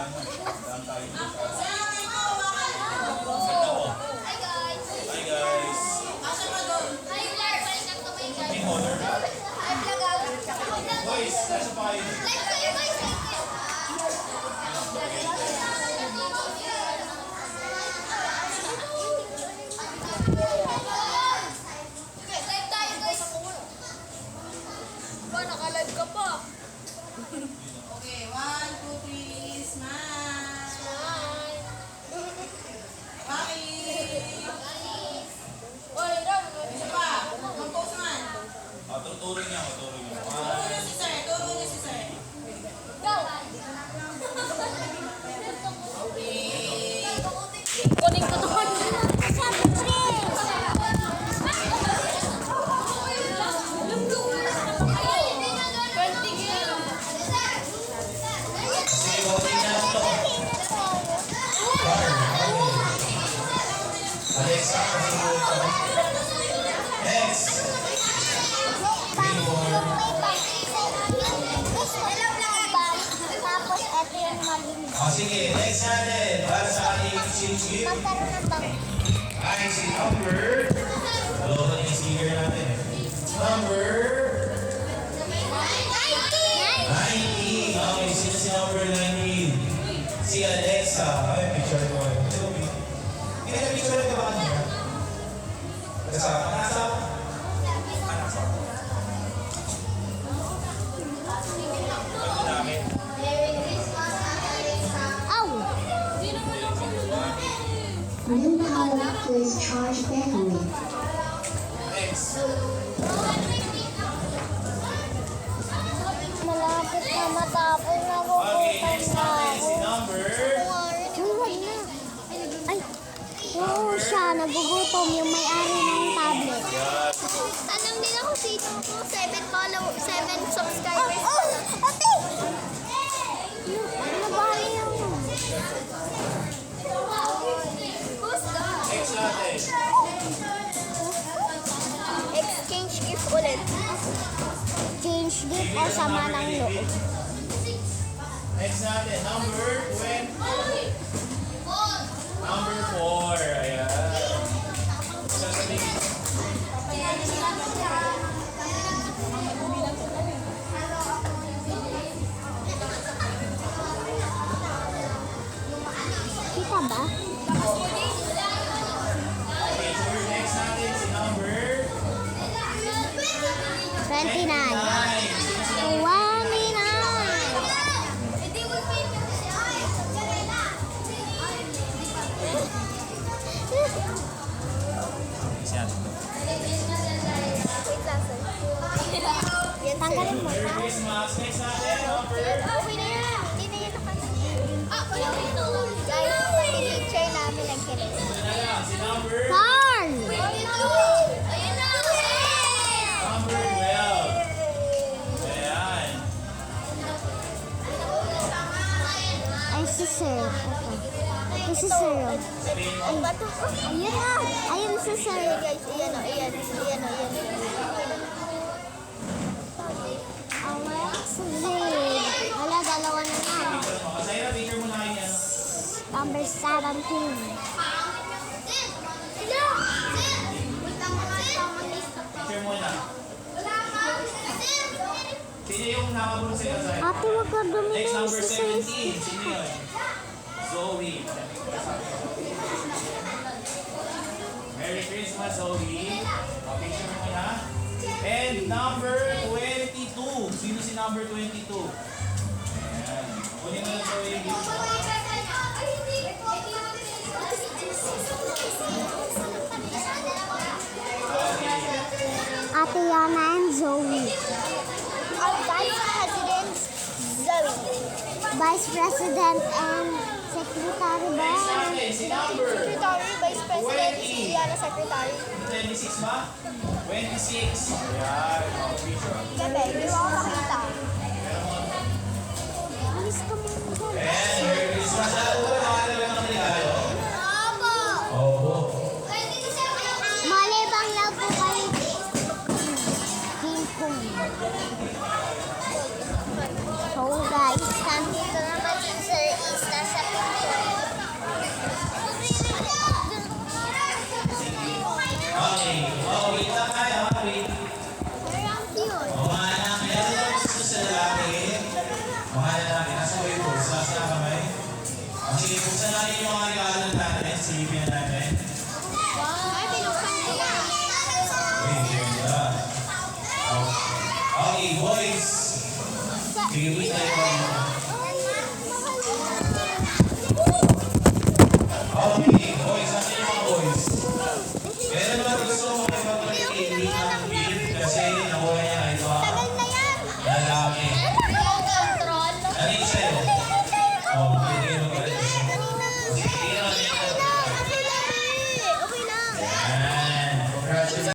ano. Daan tayo dito sa... Hi guys! Hi guys! Hi Lar! Welcome to my guys! May honor ka? Hi vlog! Boys, nasa pa kayo? Like kayo guys! Like tayo guys! Ba, naka-live ka pa! Okay, 1, 2, 3, smile. Smile! Bakit? Oy, Ram! Isa pa, mag-pose man. Tuturin niya ako, tuturin niya. Turo niyo si sir, turo niyo si sir. Go! Okay. Kuning ko doon! Sige, voting na ito. Alexa, next. Tapos ito yung malinis. Sige, next natin. Para sa ating exchange gift. Magkaroon ng bang. Ay, si number. Hello, ito yung sticker natin. Number 90. Okay, sino si number 90? Si Alexa. Ay, picture ko. Hindi na picture ka ba kanina? Kasama? Kasama? Pagod namin. Ow! New color is charge battery. Next. Malapit na matapos na Okay, kukutan next na natin ako. si number. Huwag na. Ay, oo siya. Nagugutom yung may-ari ng tablet. Yan. Tanong din ako sino ko. 7 subscribers. Ate! Nabahay ako. Who's that? Next natin. Exchange gift ulit. Change gift o sama ng loob. Next natin, number 20. Number 4. Ayan. Sasabihin. Kita ba? Okay, so next natin si number 29. 9. Sino si number 29? Tanggalin mo. Merry Christmas. Next natin, number Okay na yan. Hindi na yan nakasama. Guys, picture namin nagkilig. Ito na lang, si number Carl! Ayun na! number 12. Ayan. Ay, si Sir. Ay, si Sir. Sabihin mo. Ayun na. Ayun si Sir. Guys, ayan o. Ayan. Ayan o. Ayan. Alex, wala, dalawa na na. Masaya, picture mo na kayo yan. Number 17. Picture mo na. Sino yung nakabulong sa'yo, Zay? Ate, wag ka Next, dumingin number si Sir. 17. Sino yun? Zoe. Merry Christmas, Zoe. Picture mo na. And number 22. Sino si number 22? Ayan. Kunin mo na, Zoe. Ate Yana and Zoe. Our Vice President, Zoe. Vice President and Secretary ba? Next natin, si number Secretary, Vice President, 20. si Yana Secretary. 26 ba? 26. Ayan. Picture. Gabi, hindi mo ako makita. Alis ka muna dyan. And Merry Christmas. Alam mo ba nakakalaga ng regalo? Opo! Opo. Malibang lang po kayo. King Kong. So guys, nandito naman si Sir Easton Sige, buksan natin yung mga regalo natin. Silipin na natin. Ay, pinuksan ko na. Uy, ganda. Okay, boys. Sige, boys tayo.